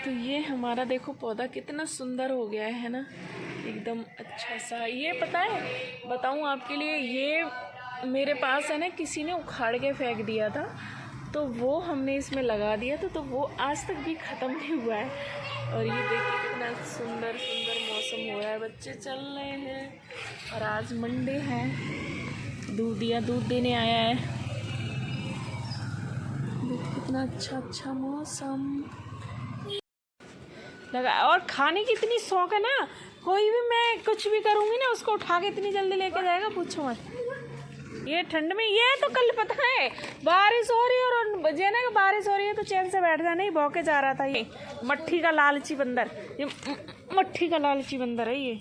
तो ये हमारा देखो पौधा कितना सुंदर हो गया है ना, एकदम अच्छा सा। ये पता है, बताऊं आपके लिए, ये मेरे पास है ना, किसी ने उखाड़ के फेंक दिया था, तो वो हमने इसमें लगा दिया था, तो वो आज तक भी ख़त्म नहीं हुआ है। और ये देखिए कितना सुंदर सुंदर मौसम हो रहा है, बच्चे चल रहे हैं। और आज मंडे है, दूध देने आया है। देखिए कितना अच्छा मौसम लगा। और खाने की इतनी शौक है ना, कोई भी मैं कुछ भी करूँगी ना, उसको उठा के इतनी जल्दी लेके जाएगा, पूछो मत। ये ठंड में, ये तो कल पता है बारिश हो रही है और बजे ना बारिश हो रही है तो चैन से बैठ जाना, ही भौंके जा रहा था। ये मट्ठी का लालची बंदर, ये मट्ठी का लालची बंदर है ये।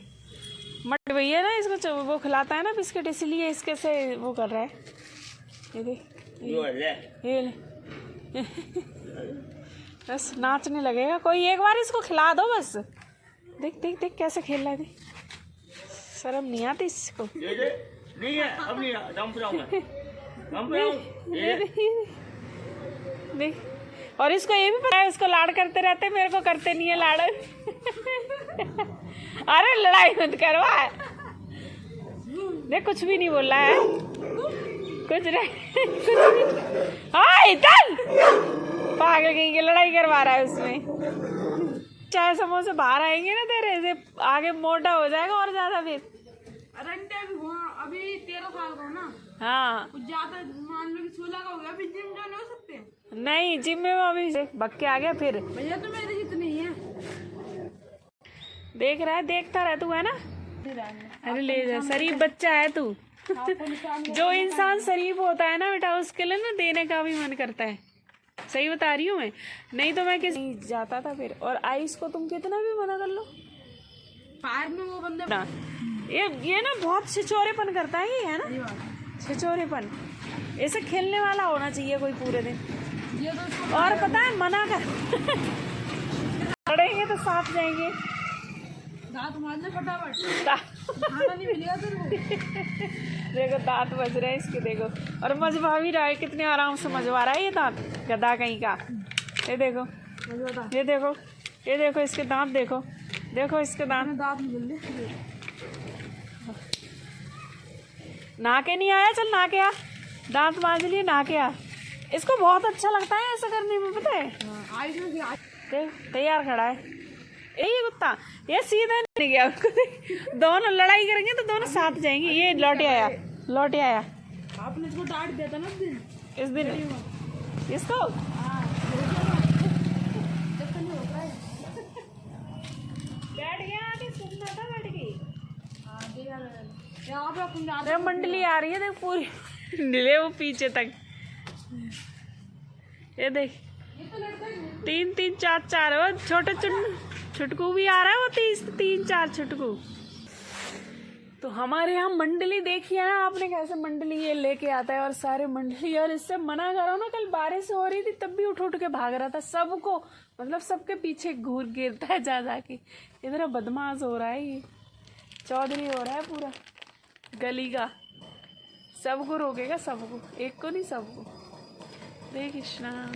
मट भैया ना इसको वो खिलाता है ना बिस्किट, इसलिए इसके से वो कर रहा है। ये देख, ये ले बस नाचने लगेगा। कोई एक बार इसको खिला दो बस। देख देख देख कैसे खेल रहा है, देख। शर्म नहीं आती इसको। नहीं है, अब नहीं देख। और इसको ये भी पता है, उसको लाड़ करते रहते, मेरे को करते नहीं है लाड़। अरे लड़ाई मत करवा। देख कुछ भी नहीं बोल रहा है, कुछ नहीं। हाँ इधर पागल कहीं की, लड़ाई करवा रहा है उसमें। चाय समोसे बाहर आएंगे ना तेरे से, आगे मोटा हो जाएगा और ज्यादा। फिर अभी 13 साल का हो ना। हाँ ज्यादा मान लो कि 16 का हो गया, अभी जिम ज्वाइन हो सकते हैं। नहीं, जिम में अभी बक्के आ गया। फिर भैया तो मेरे जितने ही है। देख रहा है, देखता रह तू, है ना। अरे ले जा, शरीफ बच्चा है तू। जो इंसान शरीफ होता है ना बेटा, उसके लिए ना देने का भी मन करता है। सही बता रही हूँ मैं, नहीं तो मैं किसी जाता था फिर। और आइस को तुम कितना भी मना कर लो, फायर में वो बंदे ना ये ना बहुत छिछोरेपन करता है ये, है ना, छिछोरेपन। ऐसे खेलने वाला होना चाहिए कोई पूरे दिन। ये तो और पता है मना कर पड़ेंगे तो साफ जाएंगे। दांत मारने फटाफट, खाना नहीं मिलेगा तेरे को। देखो दांत बज रहे हैं इसके, देखो। और मजवा भी रहा है, कितने आराम से मजवा रहा है ये दांत, गधा कहीं का। ये देखो, ये देखो, ये देखो इसके दांत, देखो देखो इसके दांत। दांत नहीं मिल रहे। नाके नहीं आया, चल नाके आ, दांत मांज लिए, नाके आ। इसको बहुत अच्छा लगता है ऐसा करने में, पता है। देख तैयार खड़ा है यही कुत्ता, ये सीधा नहीं गया। दोनों लड़ाई करेंगे तो दोनों साथ जाएंगे। ये लौट आया। आपने इसको डांट दिया था ना इस दिन इसको। बैठ गया आगे, सुनना था, बैठ गई। अरे मंडली आ रही है देख, पूरी ढिले वो पीछे तक। ये देख, 3 3 4 4, वो छोटे छुटकू भी आ रहा है, वो 3 4 छुटकू। तो हमारे यहाँ मंडली देखिए ना आपने, कैसे मंडली ये लेके आता है। और सारे मंडली, और इससे मना करो ना, कल बारिश हो रही थी तब भी उठ के भाग रहा था। सबको मतलब सबके पीछे घूर गिरता है जा जाके। इधर बदमाश हो रहा है ये, चौधरी हो रहा है पूरा गली का। सबको रोकेगा, सबको, एक को नहीं सबको। देख कृष्णा।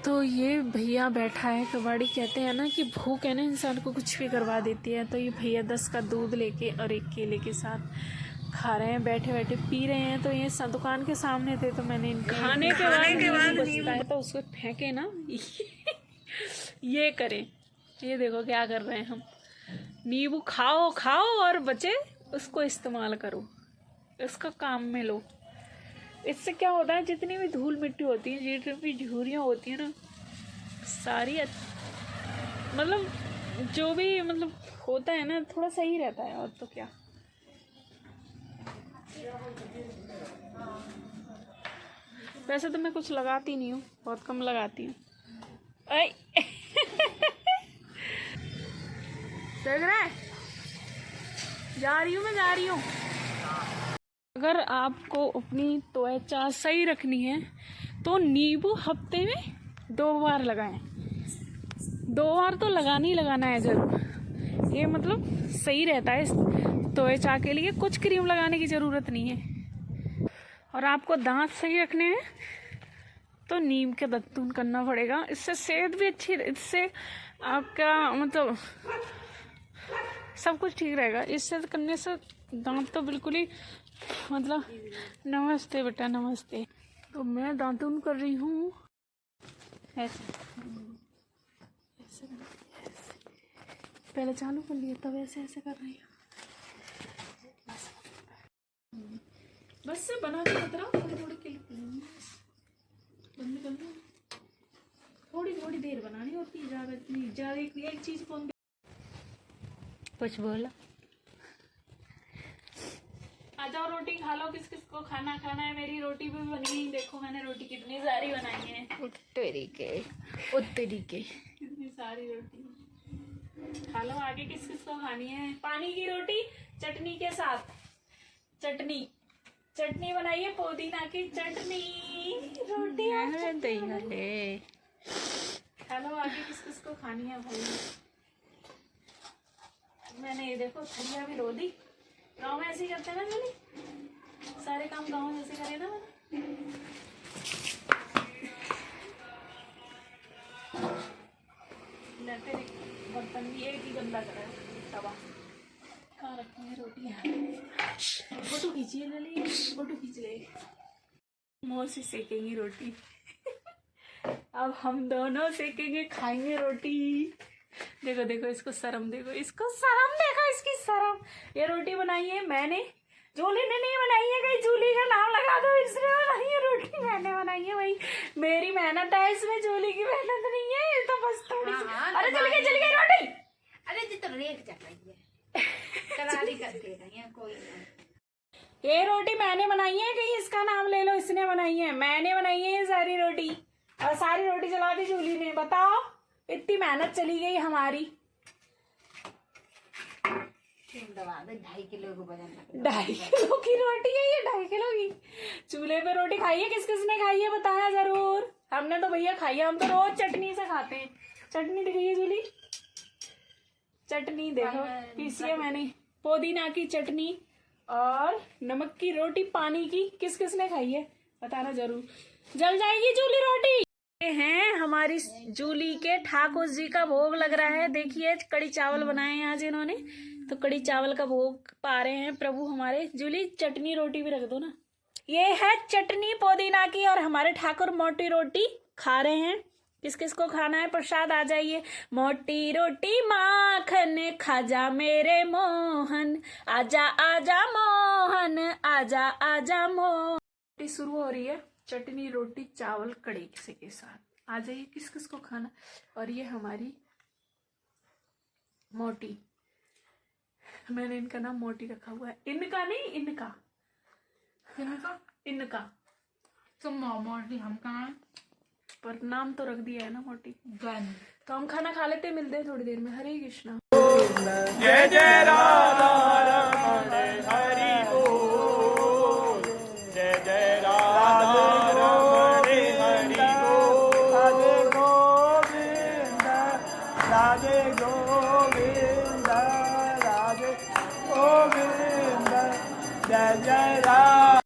तो ये भैया बैठा है कबाड़ी, कहते हैं ना कि भूख है ना इंसान को कुछ भी करवा देती है। तो ये भैया 10 का दूध लेके और 1 केले के साथ खा रहे हैं, बैठे बैठे पी रहे हैं। तो ये दुकान के सामने थे, तो मैंने खाने के बाद बचता है तो उसको फेंके ना। ये करें, ये देखो क्या कर रहे हैं हम। नींबू खाओ खाओ और बचे उसको इस्तेमाल करो, इसका काम में लो। इससे क्या होता है, जितनी भी धूल मिट्टी होती है, जितनी भी झुर्रियाँ होती है ना, सारी मतलब जो भी मतलब होता है ना, थोड़ा सही रहता है। और तो क्या, वैसे तो मैं कुछ लगाती नहीं हूँ, बहुत कम लगाती हूँ। देख रहा है, जा रही हूँ। अगर आपको अपनी त्वचा सही रखनी है तो नींबू हफ्ते में 2 बार लगाएं। 2 बार तो लगाना ही लगाना है जरूर। ये मतलब सही रहता है त्वचा के लिए, कुछ क्रीम लगाने की ज़रूरत नहीं है। और आपको दांत सही रखने हैं तो नीम के दत्तून करना पड़ेगा। इससे सेहत भी अच्छी, इससे आपका मतलब सब कुछ ठीक रहेगा। इससे करने से दांत तो बिल्कुल ही मतलब। नमस्ते बेटा, नमस्ते। तो मैं दातून कर रही हूँ ऐसे। पहले चालू कर लिया तब ऐसे ऐसे कर रही हूँ। बस बना के बता रहा हूँ, थोड़ी के लिए बंद कर लो। थोड़ी थोड़ी देर बनानी होती है, ज़्यादा नहीं। ज़्यादा एक चीज़ कौन कुछ बोला। आ जाओ रोटी खा लो, किस किस को खाना खाना है। मेरी रोटी भी बनी है, देखो मैंने रोटी कितनी सारी बनाई है। कितनी सारी रोटी खा लो। आगे किस किस को खानी है। पानी की रोटी चटनी के साथ। चटनी चटनी बनाई है, पुदीना की चटनी। रोटी दही वाले खा लो। आगे किस किस को खानी है भाई। मैंने ये देखो थलिया भी रो दी। गाँव में ऐसे ही करते हैं ना जल्दी, सारे काम गाँव में ऐसे करे ना मैंने। लेते बर्तन भी एक ही गंदा करा है, तवा कहाँ रखी है रोटियाँ। फोटो खींचिए लली, फोटो खींच ले। मौसी सेकेंगी रोटी। अब हम दोनों सेकेंगे, खाएंगे रोटी। देखो देखो इसको शर्म, देखो इसको शर्म, देखो इसकी शर्म। ये रोटी बनाई है मैंने, जूली ने नहीं बनाई है। कहीं जूली का नाम लगा दो, इसने बनाई है रोटी, मैंने बनाई है भाई। मेरी मेहनत है इसमें, जूली की मेहनत नहीं है। ये तो बस थोड़ी सी। अरे चल गई रोटी। अरे जी तो रेत चल रही है, करारी करते रही है कोई नहीं। ये रोटी मैंने बनाई है, कहीं इसका नाम ले लो इसने बनाई है। मैंने बनाई है ये सारी रोटी, और सारी रोटी चला दी जूली ने। बताओ इतनी मेहनत चली गई हमारी। 2.5 किलो का वजन। 2.5 किलो की रोटी है ये, 2.5 किलो की। चूल्हे पे रोटी खाई है, किस किस ने खाई है बताया जरूर। हमने तो भैया खाई है, हम तो रोज चटनी से खाते हैं। चटनी दिखाइए जूली, चटनी देखो पीसी है मैंने, पुदीना की चटनी और नमक की रोटी पानी की। किस किस ने खाई है बताना जरूर। जल जाएगी जूली रोटी। ये हैं हमारी जूली के ठाकुर जी का भोग लग रहा है। देखिए कड़ी चावल बनाए हैं आज इन्होंने, तो कड़ी चावल का भोग पा रहे हैं प्रभु हमारे। जूली चटनी रोटी भी रख दो ना। ये है चटनी पुदीना की, और हमारे ठाकुर मोटी रोटी खा रहे हैं। किस किस को खाना है प्रसाद आ जाइए। मोटी रोटी माखन खाजा मेरे मोहन, आजा आजा मोहन, आजा आजा मोहन। रोटी शुरू हो रही है, चटनी रोटी चावल कड़ी किसी के साथ आ जाइए। किस किस को खाना। और ये हमारी मोटी, मैंने इनका नाम मोटी रखा हुआ है। इनका नहीं, इनका इनका तो मोटी हम कहाँ, पर नाम तो रख दिया है ना मोटी। गन। तो हम खाना खा लेते, मिलते हैं थोड़ी देर में। हरे कृष्णा। जय जय राधा रमण हरि बोल, जय जय राधा रमण हरि बोल। राधे गोविंद, राधे गोविंद, राधे गोविंद, जय जय राधा।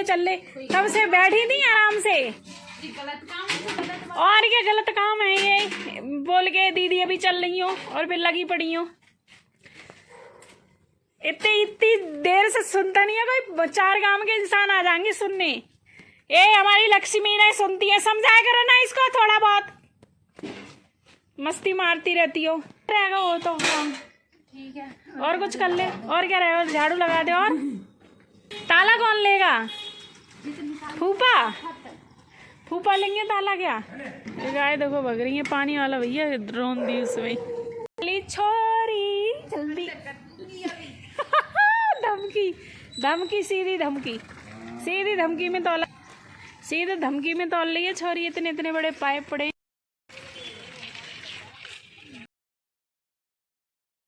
चल ले, तब से बैठी थी आराम से। गलत काम है, गलत बात। और क्या गलत काम है ये बोल के दीदी अभी चल रही हो और फिर लगी पड़ी हो। इतनी देर से सुनता नहीं है कोई। 4 गांव के इंसान आ जाएंगे सुनने। ये हमारी लक्ष्मी नहीं सुनती है, समझाया करो ना इसको थोड़ा बहुत। मस्ती मारती रहती हो। रहेगा वो तो काम, ठीक है। और कुछ कर ले। और क्या रहेगा, झाड़ू लगा दे। और ताला कौन लेगा? फूफा, फूफा लेंगे ताला। क्या गाय देखो भग रही है। पानी वाला भैया ड्रोन दी उसमें। छोरी जल्दी। धमकी धमकी, सीधी धमकी, सीधी धमकी में तौला, सीधे धमकी में तौल रही है छोरी, इतने इतने बड़े पाइप पड़े।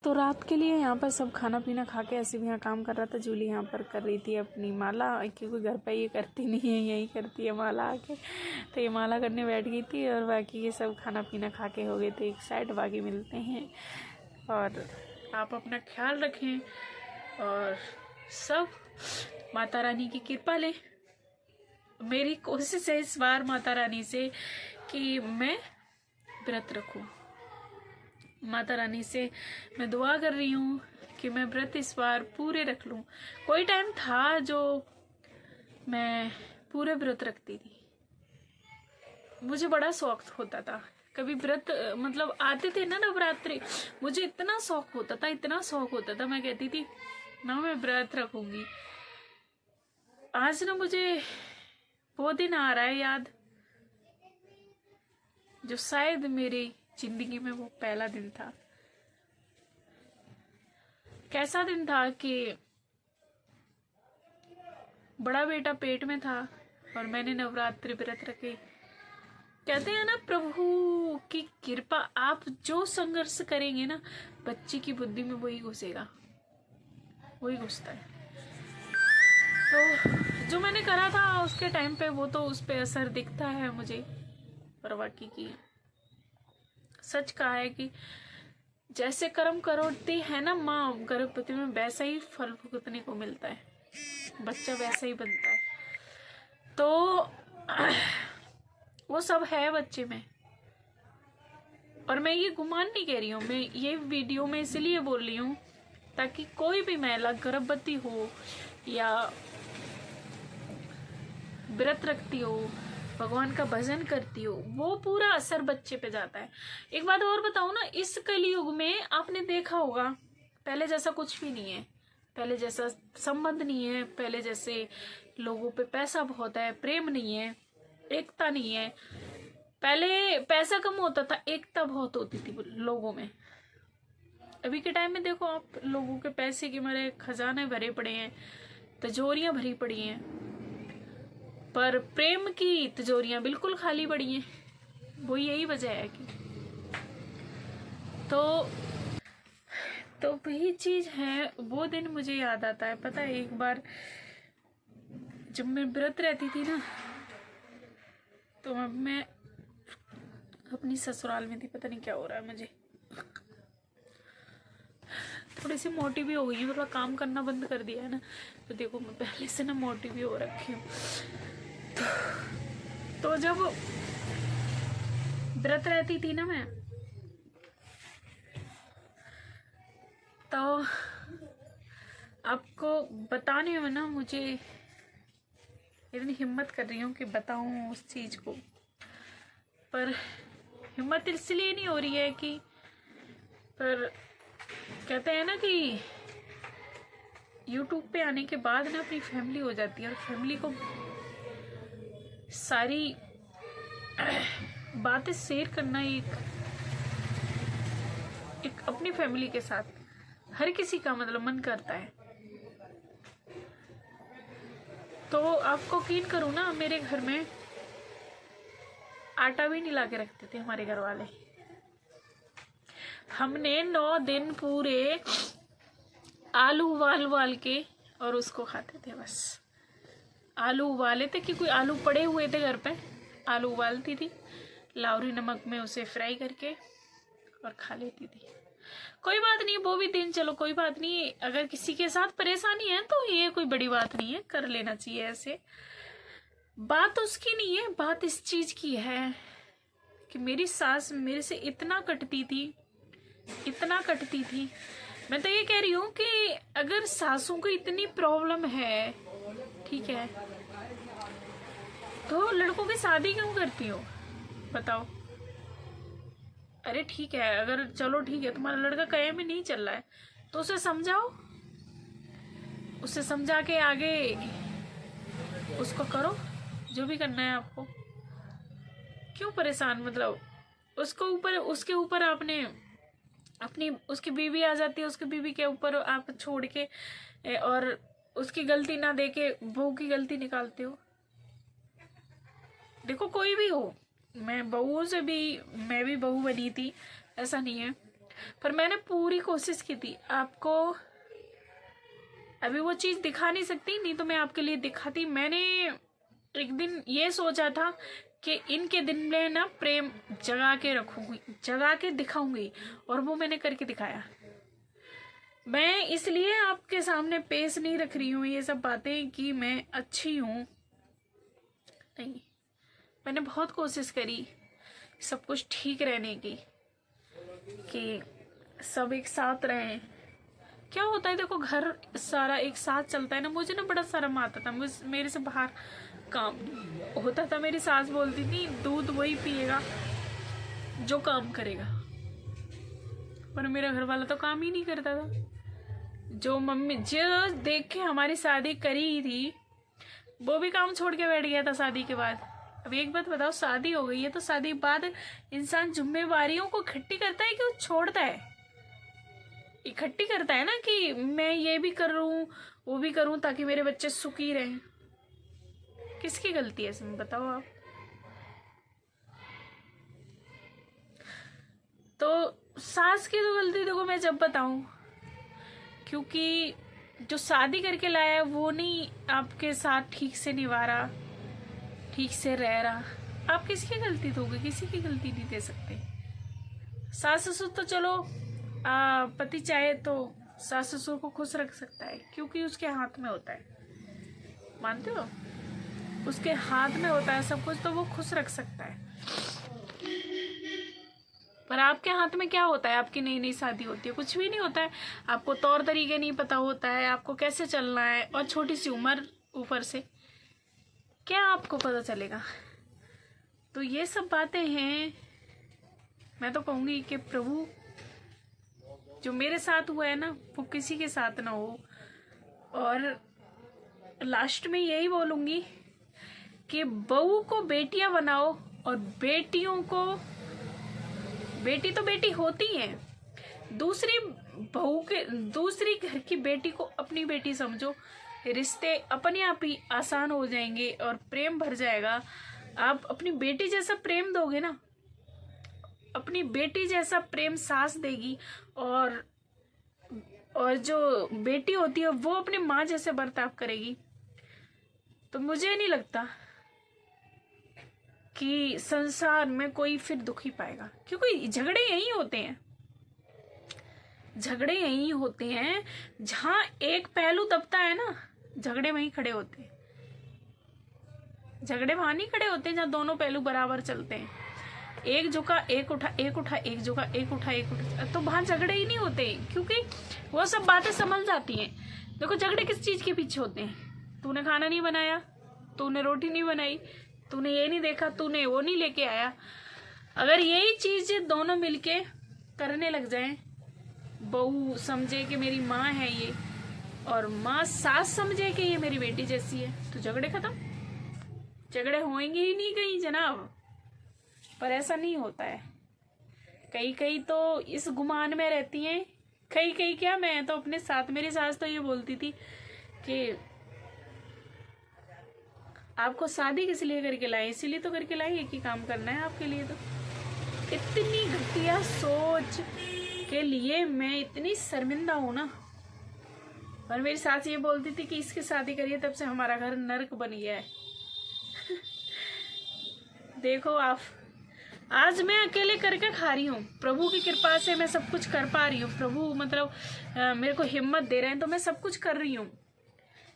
तो रात के लिए यहाँ पर सब खाना पीना खा के ऐसे भी यहाँ काम कर रहा था। जूली यहाँ पर कर रही थी अपनी माला, क्योंकि घर पे ये करती नहीं है, यही करती है माला आके। तो ये माला करने बैठ गई थी और बाकी ये सब खाना पीना खा के हो गए थे एक साइड। बाकी मिलते हैं और आप अपना ख्याल रखें और सब माता रानी की कृपा लें। मेरी कोशिश है इस बार माता रानी से कि मैं व्रत रखूं। माता रानी से मैं दुआ कर रही हूँ कि मैं व्रत इस बार पूरे रख लूँ। कोई टाइम था जो मैं पूरे व्रत रखती थी, मुझे बड़ा शौक होता था। कभी व्रत मतलब आते थे ना नवरात्रि, मुझे इतना शौक होता था, इतना शौक होता था, मैं कहती थी ना मैं व्रत रखूंगी। आज ना मुझे वो दिन आ रहा है याद, जो शायद मेरी जिंदगी में वो पहला दिन था। कैसा दिन था कि बड़ा बेटा पेट में था और मैंने नवरात्रि व्रत रखे। कहते हैं ना प्रभु की कृपा, आप जो संघर्ष करेंगे ना बच्चे की बुद्धि में वही घुसेगा, वही घुसता है। तो जो मैंने करा था उसके टाइम पे वो तो उस पे असर दिखता है मुझे। पर बाकी की सच कहा है कि जैसे कर्म करोती है ना माँ गर्भवती में, वैसा ही फल भुगतने को मिलता है, बच्चा वैसा ही बनता है। तो वो सब है बच्चे में। और मैं ये गुमान नहीं कह रही हूँ, मैं ये वीडियो में इसलिए बोल रही हूँ ताकि कोई भी महिला गर्भवती हो या व्रत रखती हो, भगवान का भजन करती हो, वो पूरा असर बच्चे पे जाता है। एक बात और बताऊं ना, इस कलयुग में आपने देखा होगा पहले जैसा कुछ भी नहीं है, पहले जैसा संबंध नहीं है, पहले जैसे लोगों पे पैसा बहुत है, प्रेम नहीं है, एकता नहीं है। पहले पैसा कम होता था, एकता बहुत होती थी लोगों में। अभी के टाइम में देखो आप, लोगों के पैसे के मारे खजाने भरे पड़े हैं, तिजोरियां भरी पड़ी हैं, पर प्रेम की तिजोरियां बिल्कुल खाली पड़ी हैं। वो यही वजह है कि तो वही चीज है। वो दिन मुझे याद आता है, पता है एक बार जब मैं व्रत रहती थी ना, तो अब मैं अपनी ससुराल में थी। पता नहीं क्या हो रहा है मुझे, थोड़ी सी मोटी भी हो गई हूँ, थोड़ा काम करना बंद कर दिया है ना, तो देखो मैं पहले से ना मोटी भी हो रखी हूँ। तो जब व्रत रहती थी ना मैं, तो आपको बताने में ना मुझे इतनी हिम्मत कर रही हूँ कि बताऊँ उस चीज को, पर हिम्मत इसलिए नहीं हो रही है कि, पर कहते हैं ना कि YouTube पे आने के बाद ना अपनी फैमिली हो जाती है, और फैमिली को सारी बातें शेयर करना एक अपनी फैमिली के साथ हर किसी का मतलब मन करता है। तो आपको यकीन करूँ ना, मेरे घर में आटा भी नहीं ला के रखते थे हमारे घर वाले। हमने 9 दिन पूरे आलू उबाल के और उसको खाते थे। बस आलू उबाले थे, क्योंकि आलू पड़े हुए थे घर पे, आलू उबालती थी, लाहौरी नमक में उसे फ्राई करके और खा लेती थी। कोई बात नहीं, वो भी दिन, चलो कोई बात नहीं। अगर किसी के साथ परेशानी है तो ये कोई बड़ी बात नहीं है, कर लेना चाहिए ऐसे। बात उसकी नहीं है, बात इस चीज की है कि मेरी सास मेरे से इतना कटती थी, इतना कटती थी। मैं तो ये कह रही हूँ कि अगर सासों को इतनी प्रॉब्लम है, ठीक है, तो लड़कों की शादी क्यों करती हो बताओ? अरे ठीक है, अगर चलो ठीक है तुम्हारा लड़का कहे में नहीं चल रहा है तो उसे समझाओ, उसे समझा के आगे उसको करो जो भी करना है आपको। क्यों परेशान, मतलब उसके ऊपर आपने अपनी, उसकी बीवी आ जाती है, उसकी बीवी के ऊपर आप छोड़ के और उसकी गलती ना देके बहू की गलती निकालते हो। देखो कोई भी हो, मैं बहू से भी, मैं भी बहू बनी थी, ऐसा नहीं है, पर मैंने पूरी कोशिश की थी। आपको अभी वो चीज दिखा नहीं सकती, नहीं तो मैं आपके लिए दिखाती। मैंने एक दिन ये सोचा था कि इनके दिन में ना प्रेम जगा के रखूंगी, जगा के दिखाऊंगी, और वो मैंने करके दिखाया। मैं इसलिए आपके सामने पेश नहीं रख रही हूँ ये सब बातें कि मैं अच्छी हूँ, नहीं, मैंने बहुत कोशिश करी सब कुछ ठीक रहने की, कि सब एक साथ रहें। क्या होता है देखो, घर सारा एक साथ चलता है ना। मुझे ना बड़ा शर्म आता था, मेरे से बाहर काम होता था। मेरी सास बोलती थी दूध वही पिएगा जो काम करेगा, पर मेरा घर वाला तो काम ही नहीं करता था। जो मम्मी जो देख के हमारी शादी करी थी, वो भी काम छोड़ के बैठ गया था शादी के बाद। अब एक बात बताओ, शादी हो गई है तो शादी के बाद इंसान जिम्मेवारियों को इकट्ठी करता है कि वो छोड़ता है? इकट्ठी करता है ना, कि मैं ये भी कर रूं वो भी करूं ताकि मेरे बच्चे सुखी रहें। किसकी गलती है इसमें बताओ आप? तो सास की तो गलती देखो मैं जब बताऊं, क्योंकि जो शादी करके लाया है वो नहीं आपके साथ ठीक से निभा रहा, ठीक से रह रहा। आप किसकी गलती दोगे? किसी की गलती नहीं दे सकते। सास ससुर तो चलो पति चाहे तो सास ससुर को खुश रख सकता है, क्योंकि उसके हाथ में होता है, मानते हो? उसके हाथ में होता है सब कुछ, तो वो खुश रख सकता है। पर आपके हाथ में क्या होता है? आपकी नई नई शादी होती है, कुछ भी नहीं होता है। आपको तौर तरीके नहीं पता होता है, आपको कैसे चलना है, और छोटी सी उम्र ऊपर से, क्या आपको पता चलेगा? तो ये सब बातें हैं। मैं तो कहूंगी कि प्रभु, जो मेरे साथ हुआ है ना, वो किसी के साथ ना हो। और लास्ट में यही बोलूंगी कि बहू को बेटियां बनाओ, और बेटियों को, बेटी तो बेटी होती है, दूसरी बहू के, दूसरी घर की बेटी को अपनी बेटी समझो। रिश्ते अपने आप ही आसान हो जाएंगे और प्रेम भर जाएगा। आप अपनी बेटी जैसा प्रेम दोगे ना, अपनी बेटी जैसा प्रेम सास देगी, और जो बेटी होती है वो अपनी माँ जैसे बर्ताव करेगी, तो मुझे नहीं लगता कि संसार में कोई फिर दुखी पाएगा। क्योंकि झगड़े यही होते हैं, झगड़े यही होते हैं जहां एक पहलू दबता है ना, झगड़े वहीं खड़े होते हैं। झगड़े वहां नहीं खड़े होते जहां दोनों पहलू बराबर चलते हैं। एक झुका एक उठा, एक उठा एक झुका, एक उठा एक उठा, तो वहां झगड़े ही नहीं होते, क्योंकि वो सब बातें समझ जाती हैं। देखो झगड़े किस चीज के पीछे होते हैं? तूने खाना नहीं बनाया, तूने रोटी नहीं बनाई, तूने ये नहीं देखा, तूने वो नहीं लेके आया। अगर यही चीज दोनों मिलके करने लग जाएं, बहू समझे कि मेरी माँ है ये, और माँ सास समझे कि ये मेरी बेटी जैसी है, तो झगड़े खत्म। झगड़े होंगे ही नहीं कहीं जनाब। पर ऐसा नहीं होता है। कई कई तो इस गुमान में रहती हैं, कई कई क्या, मैं तो अपने साथ, मेरी सास तो ये बोलती थी कि आपको शादी किस लिए करके लाए? इसीलिए तो करके लाई, एक ही काम करना है आपके लिए। तो इतनी घटिया सोच के लिए मैं इतनी शर्मिंदा हूं ना। और मेरी सास ये बोलती थी कि इसकी शादी करिए, तब से हमारा घर नर्क बन गया है। देखो आप, आज मैं अकेले करके खा रही हूँ, प्रभु की कृपा से मैं सब कुछ कर पा रही हूँ। प्रभु मतलब मेरे को हिम्मत दे रहे हैं, तो मैं सब कुछ कर रही हूँ।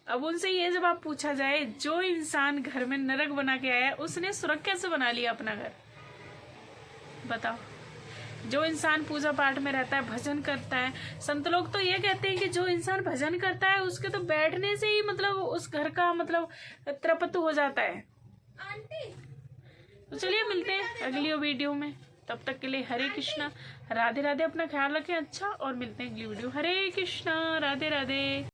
अब उनसे ये जवाब पूछा जाए, जो इंसान घर में नरक बना के आया, उसने स्वर्ग कैसे बना लिया अपना घर? बताओ। जो इंसान पूजा पाठ में रहता है, भजन करता है, संत लोग तो ये कहते हैं कि जो इंसान भजन करता है उसके तो बैठने से ही मतलब उस घर का मतलब तृप्त हो जाता है। तो चलिए मिलते हैं अगली वीडियो में, तब तक के लिए हरे कृष्णा, राधे राधे। अपना ख्याल रखें अच्छा, और मिलते हैं अगली वीडियो। हरे कृष्णा, राधे राधे।